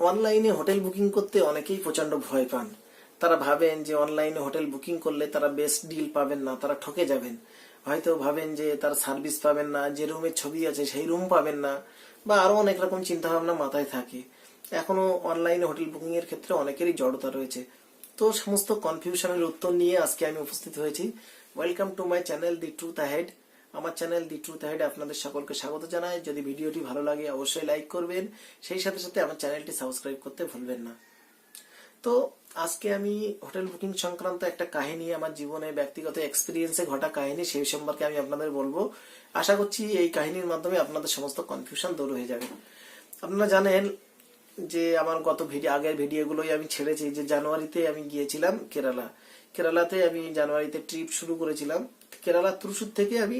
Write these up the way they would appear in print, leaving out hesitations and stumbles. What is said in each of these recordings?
অনলাইনে hotel booking করতে অনেকেই প্রচন্ড ভয় পান। তারা ভাবেন যে অনলাইনে হোটেল বুকিং করলে তারা বেস্ট ডিল পাবেন না, তারা ঠকে যাবেন। হয়তো ভাবেন যে তারা সার্ভিস পাবেন না, যে রুমের ছবি আছে সেই রুম পাবেন না, বা আরো অনেক রকম চিন্তা ভাবনা মাথায় থাকে। এখনো অনলাইনে হোটেল বুকিং এর ক্ষেত্রে অনেকেরই জড়তা রয়েছে। তো সমস্ত কনফিউশনের উত্তর নিয়ে আজকে আমি উপস্থিত হয়েছি। Welcome to my channel the truth ahead. আমার চ্যানেল দি ট্রুথ অ্যাহেড আপনাদের সকলকে স্বাগত জানাই। যদি ভিডিওটি ভালো লাগে অবশ্যই লাইক করবেন, সেই সাথে সাথে আমার চ্যানেলটি সাবস্ক্রাইব করতে ভুলবেন না। তো আজকে আমি হোটেল বুকিং সংক্রান্ত একটা কাহিনী, আমার জীবনে ব্যক্তিগত এক্সপিরিয়েন্সে ঘটা কাহিনী, সেই সম্পর্কে আমি আপনাদের বলবো। আশা করছি এই কাহিনীর মাধ্যমে আপনাদের সমস্ত কনফিউশন দূর হয়ে যাবে। আপনারা জানেন যে আমার গত আগের ভিডিওগুলোই আমি ছেড়েছি যে জানুয়ারিতে আমি গিয়েছিলাম কেরালাতে আমি জানুয়ারিতে ট্রিপ শুরু করেছিলাম। কেরালা ত্রিশুর থেকে আমি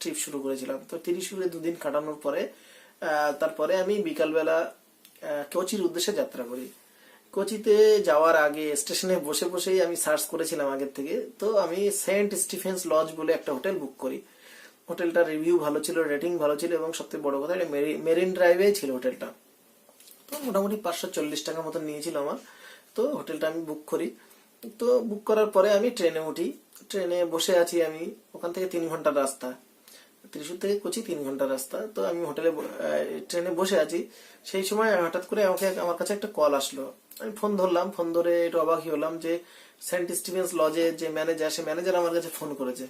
ট্রিপ শুরু করেছিলাম। তো ত্রিশুরে দুদিন কাটানোর পরে তারপরে আমি বিকালবেলা কোচির উদ্দেশ্যে যাত্রা করি। কোচিতে যাওয়ার আগে স্টেশনে বসে বসেই আমি সার্চ করেছিলাম আগের থেকে। তো আমি সেন্ট স্টিফেন্স লজ বলে একটা হোটেল বুক করি। হোটেলটার রিভিউ ভালো ছিল, রেটিং ভালো ছিল, এবং সবথেকে বড় কথা এটা মেরিন ড্রাইভে ছিল হোটেলটা। তো মোটামুটি 540 টাকা মতন নিয়েছিল আমার। তো হোটেলটা আমি বুক করি। তো বুক করার পরে আমি ট্রেনে উঠি। ট্রেনে বসে আছি আমি। ওখান থেকে 3 ঘন্টার রাস্তা, ত্রিশূর থেকে কোচি 3 ঘন্টার রাস্তা। তো আমি ট্রেনে বসে আছি। সেই সময় হঠাৎ করে আমার কাছে একটা কল আসলো। আমি ফোন ধরলাম। ফোন ধরে একটু অবাকই হলাম যে সেন্ট স্টিভেন্স লজের যে ম্যানেজার, সে ম্যানেজার আমার কাছে ফোন করেছে।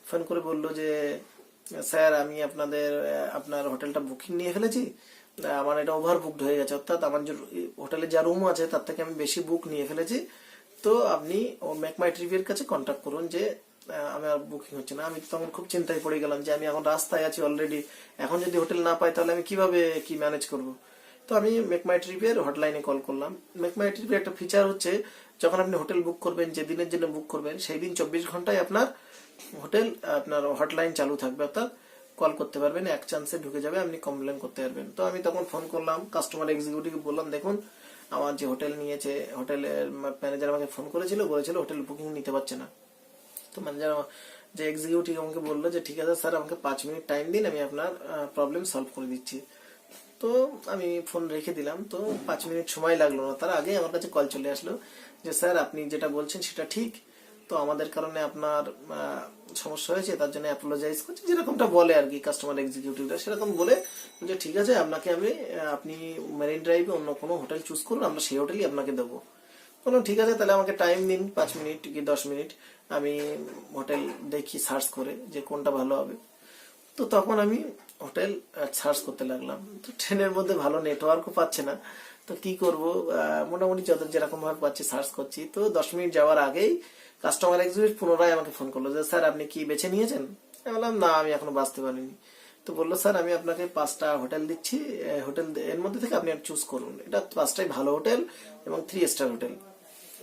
ফোন করে বললো যে স্যার, আমি আপনার হোটেলটা বুকিং নিয়ে ফেলেছি। আমার এটা ওভার বুকড হয়ে গেছে, অর্থাৎ আমার যে হোটেলে যা রুম আছে তার থেকে আমি বেশি বুক নিয়ে ফেলেছি। তো আপনি মেক মাই ট্রিপের কাছে কন্ট্যাক্ট করুন যে আমার বুকিং হচ্ছে না। আমি তখন খুব চিন্তায় পড়ে গেলাম যে আমি এখন রাস্তায় আছি অলরেডি। এখন যদি হোটেল না পাই তাহলে আমি কিভাবে কি ম্যানেজ করব। তো আমি মেক মাই ট্রিপের হটলাইনে কল করলাম। মেক মাই ট্রিপের একটা ফিচার হচ্ছে, যখন আপনি হোটেল বুক করবেন, যে দিনের জন্য বুক করবেন সেই দিন 24 ঘন্টায় আপনার হটলাইন চালু থাকবে, অর্থাৎ কল করতে পারবেন, এক চান্সে ঢুকে যাবে, আপনি কমপ্লেন করতে পারবেন। তো আমি তখন ফোন করলাম কাস্টমার এক্সিকিউটিভ, বললাম দেখুন আমার যে হোটেল নিয়েছে, হোটেলের ম্যানেজার আমাকে ফোন করেছিল, বলেছিল হোটেল বুকিং নিতে পারছে না। তো ম্যানেজার যে এক্সিকিউটিভ আমাকে বললো যে ঠিক আছে স্যার, আমাকে 5 মিনিট টাইম দিন, আমি আপনার প্রবলেম সলভ করে দিচ্ছি। তো আমি ফোন রেখে দিলাম। তো 5 মিনিট সময় লাগলো না, তার আগে আমার কাছে কল চলে আসলো যে স্যার, আপনি যেটা বলছেন সেটা ঠিক। তো আমাদের কারণে আপনার সমস্যা হয়েছে, তার জন্য অ্যাপোলোজাইজ করছি, যেরকমটা বলে আর কি কাস্টমার এক্সিকিউটিভরা, সেরকম বলে যে ঠিক আছে, আপনি মেরিন ড্রাইভে অন্য কোনো হোটেল চুজ করুন, আমরা সেই হোটেলই আপনাকে দেবো। বললাম ঠিক আছে, তাহলে আমাকে টাইম দিন 5 মিনিট কি 10 মিনিট, আমি হোটেল দেখি সার্চ করে যে কোনটা ভালো হবে। তো তখন আমি হোটেল সার্চ করতে লাগলাম। তো ট্রেনের মধ্যে ভালো নেটওয়ার্কও পাচ্ছে না। তো কি করব, মোটামুটি যেরকম ভাবে পাচ্ছি সার্চ করছি। তো 10 মিনিট যাওয়ার আগেই কাস্টমার এক্সিকিউটিভ পুনরায় আমাকে ফোন করলো যে স্যার, আপনি কি বেছে নিয়েছেন। আমি বললাম না, আমি এখনো বাঁচতে পারিনি। তো বললো স্যার, আমি আপনাকে 5টা হোটেল দিচ্ছি, হোটেল এর মধ্যে থেকে আপনি চুজ করুন, এটা 5টাই ভালো হোটেল এবং 3 স্টার হোটেল।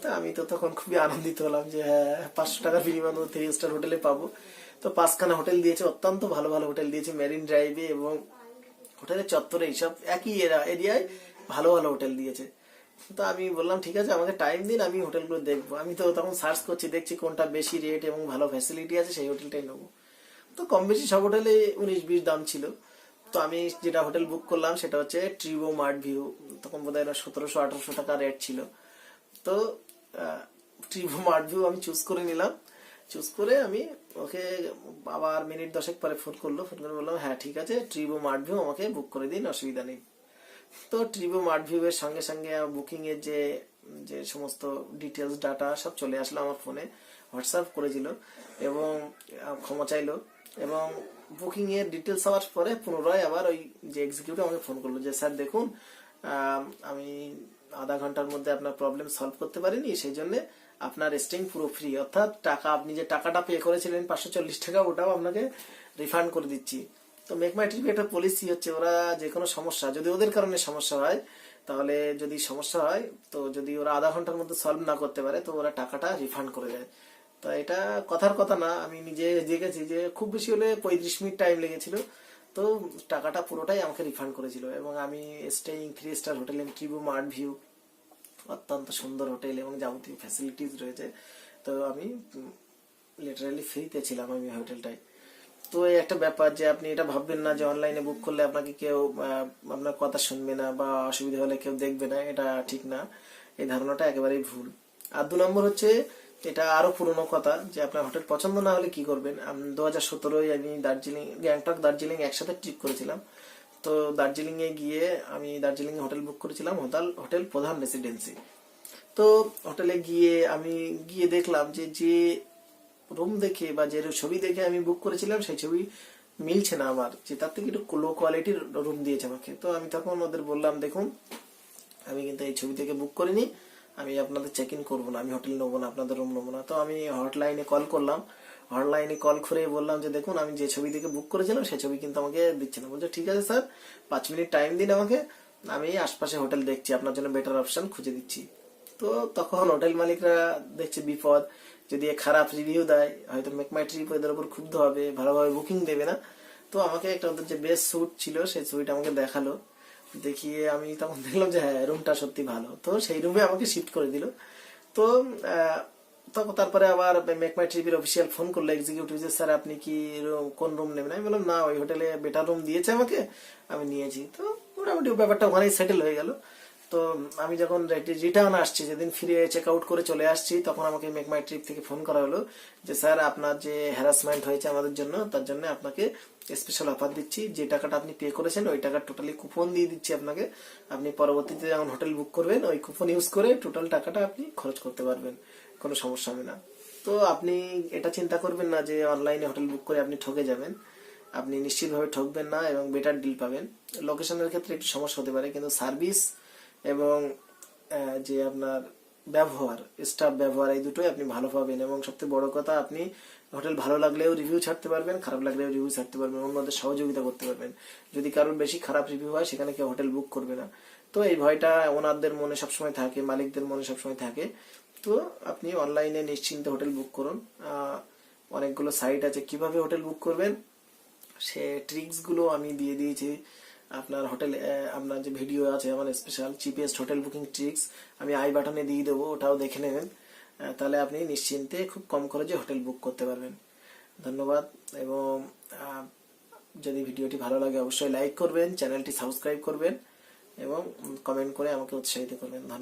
তা আমি তো তখন খুবই আনন্দিত হলাম যে হ্যাঁ, 500 টাকার বিনিময়ে 3 স্টার হোটেলে পাবো। তো 5খানা হোটেল দিয়েছে, অত্যন্ত ভালো ভালো হোটেল দিয়েছে মেরিন ড্রাইভে এবং হোটেলের চত্বরে, এইসব একই এরিয়ায় ভালো ভালো হোটেল দিয়েছে। তো আমি বললাম ঠিক আছে, আমাকে টাইম দিন, আমি হোটেলগুলো দেখবো। আমি তো তখন সার্চ করছি, দেখছি কোনটা বেশি রেট এবং ভালো ফ্যাসিলিটি আছে, সেই হোটেলটাই নেবো। তো কম বেশি সব হোটেলে 19-20 দাম ছিল। তো আমি যেটা হোটেল বুক করলাম সেটা হচ্ছে ট্রিভো মার্ট ভিউ। তখন বোধহয় 1700-1800 টাকা রেট ছিল। তো ট্রিভো মার্ট ভিউ আমি চুজ করে নিলাম। চুজ করে আমি ওকে আবার মিনিট 10 পরে ফোন করলো। ফোন করে বললাম হ্যাঁ ঠিক আছে, ট্রিভো মার্ট ভিউ আমাকে বুক করে দিন, অসুবিধা নেই। তো ট্রিভো মার্ট ভিউ এর সঙ্গে সঙ্গে বুকিং এর যে যে সমস্ত ডিটেলস ডাটা সব চলে আসলো আমার ফোনে, হোয়াটসঅ্যাপ করেছিল এবং ক্ষমা চাইলো। এবং বুকিং এর ডিটেলস হওয়ার পরে পুনরায় আবার ওই যে এক্সিকিউটিভ আমাকে ফোন করলো যে স্যার দেখুন, আমি আধা ঘন্টার মধ্যে আপনার প্রবলেম সলভ করতে পারিনি, সেই জন্য আপনার স্টেইং পুরো ফ্রি, অর্থাৎ আপনি যে টাকাটা পে করেছিলেন 540 টাকা, ওটাও আপনাকে রিফান্ড করে দিচ্ছি। তো মেক মাই ট্রিপ একটা পলিসি হচ্ছে, ওরা যে কোনো সমস্যা, যদি ওদের কারণে সমস্যা হয়, তাহলে যদি সমস্যা হয়, তো যদি ওরা আধা ঘন্টার মধ্যে সলভ না করতে পারে, তো ওরা টাকাটা রিফান্ড করে দেয়। তো এটা কথার কথা না, আমি নিজে দেখেছি যে খুব বেশি হলে 35 মিনিট টাইম লেগেছিল। তো টাকাটা পুরোটাই আমাকে রিফান্ড করেছিল। এবং আমি স্টেইং 3 স্টার হোটেল ট্রিভো মার্ট ভিউ, অত্যন্ত সুন্দর হোটেল এবং যাবতীয় ফ্যাসিলিটিস রয়েছে। তো আমি লিটারালি ফ্রিতে ছিলাম আমি হোটেলটায়। তো এই একটা ব্যাপার যে আপনি এটা ভাববেন না যে অনলাইনে বুক করলে আপনাকে কেউ আপনার কথা শুনবে না বা অসুবিধা হলে কেউ দেখবে না, এটা ঠিক না। এই ধারণাটা একেবারেই ভুল। আর 2 নম্বর হচ্ছে, এটা আরো পুরনো কথা, যে আপনার হোটেল পছন্দ না হলে কি করবেন। 2017-য় আমি দার্জিলিং, গ্যাংটক দার্জিলিং একসাথে ট্রিপ করেছিলাম। তো দার্জিলিং এ গিয়ে আমি দার্জিলিং এ হোটেল বুক করেছিলাম, হোটেল প্রধান রেসিডেন্সি। তো হোটেলে গিয়ে আমি দেখলাম যে যে রুম দেখে বা যে ছবি দেখে আমি বুক করেছিলাম সেই ছবি মিলছে না আমার, যে তার থেকে একটু লো কোয়ালিটির রুম দিয়েছে আমাকে। তো আমি তখন ওদের বললাম, দেখুন আমি কিন্তু এই ছবি থেকে বুক করিনি, আমি আপনাদের চেক ইন করবো না, আমি হোটেল নেবো না, আপনাদের রুম নেবো না। তো আমি হটলাইনে কল করলাম, হটলাইনে কল করে বললাম যে দেখুন আমি যে ছবি থেকে বুক করেছিলাম সেই ছবি কিন্তু আমাকে দিচ্ছে না। বলছে ঠিক আছে স্যার, 5 মিনিট টাইম দিন আমাকে, আমি আশপাশে হোটেল দেখছি, আপনার জন্য বেটার অপশন খুঁজে দিচ্ছি। তো তখন হোটেল মালিকরা দেখছে বিপদ, যদি খারাপ রিভিউ দেয় হয়তো মেক মাই ট্রিপ এদের উপর ক্ষুব্ধ হবে, ভালোভাবে বুকিং দেবে না। তো আমাকে একটা ওদের যে বেস্ট স্যুট ছিল সেই ছবিটা আমাকে দেখালো, দেখিয়ে আমি তখন দেখলাম যে হ্যাঁ রুমটা সত্যি ভালো, তো সেই রুমে আমাকে শিফট করে দিল। তো তখন তারপরে আবার মেক মাই ট্রিপের অফিসিয়াল ফোন করলো এক্সিকিউটিভ, যে স্যার আপনি কি কোন রুম নেবেন। আমি বললাম না, ওই হোটেলে বেটার রুম দিয়েছে আমাকে, আমি নিয়েছি। তো মোটামুটি ব্যাপারটা ওখানেই সেটেল হয়ে গেল। তো আমি যখন রিটার্ন আসছি, যেদিন ফিরে চেক আউট করে চলে আসছি, তখন আমাকে মেক মাই ট্রিপ থেকে ফোন করা হলো যে স্যার আপনার যে হ্যারাসমেন্ট হয়েছে আমাদের জন্য, তার জন্য আপনাকে স্পেশাল অফার দিচ্ছি, যে টাকাটা আপনি পে করেছেন ওই টাকা টোটালি কুপন দিয়ে দিচ্ছি আপনাকে, আপনি পরবর্তীতে যখন হোটেল বুক করবেন ওই কুপন ইউজ করে টোটাল টাকাটা আপনি খরচ করতে পারবেন, কোনো সমস্যা হবে না। তো আপনি এটা চিন্তা করবেন না যে অনলাইনে হোটেল বুক করে আপনি ঠকে যাবেন, আপনি নিশ্চিতভাবে ঠকবেন না এবং বেটার ডিল পাবেন। লোকেশনের ক্ষেত্রে একটু সমস্যা হতে পারে, কিন্তু সার্ভিস এবং যে আপনার ব্যবহার, স্টাফ ব্যবহার, এই দুটোই আপনি ভালো পাবেন। এবং সবথেকে বড় কথা, আপনি হোটেল ভালো লাগলেও রিভিউ ছাড়তে পারবেন, খারাপ লাগলেও রিভিউ ছাড়তে পারবেন, অন্যদের সহযোগিতা করতে পারবেন। যদি কারোর বেশি খারাপ রিভিউ হয় সেখানে কেউ হোটেল বুক করবে না। তো এই ভয়টা ওনারদের মনে সবসময় থাকে, মালিকদের মনে সবসময় থাকে। তো আপনি অনলাইনে নিশ্চিন্তে হোটেল বুক করুন। অনেকগুলো সাইট আছে কিভাবে হোটেল বুক করবেন, সে ট্রিক্স গুলো আমি দিয়ে দিয়েছি। আপনার হোটেল, আপনার যে ভিডিও আছে আমার special cheapest hotel booking tricks, আমি আই বাটনে দিয়ে দেবো, ওটাও দেখে নেবেন। তাহলে আপনি নিশ্চিন্তে খুব কম খরচে হোটেল বুক করতে পারবেন। ধন্যবাদ। এবং যদি ভিডিওটি ভালো লাগে অবশ্যই লাইক করবেন, চ্যানেলটি সাবস্ক্রাইব করবেন এবং কমেন্ট করে আমাকে উৎসাহিত করবেন। ধন্যবাদ।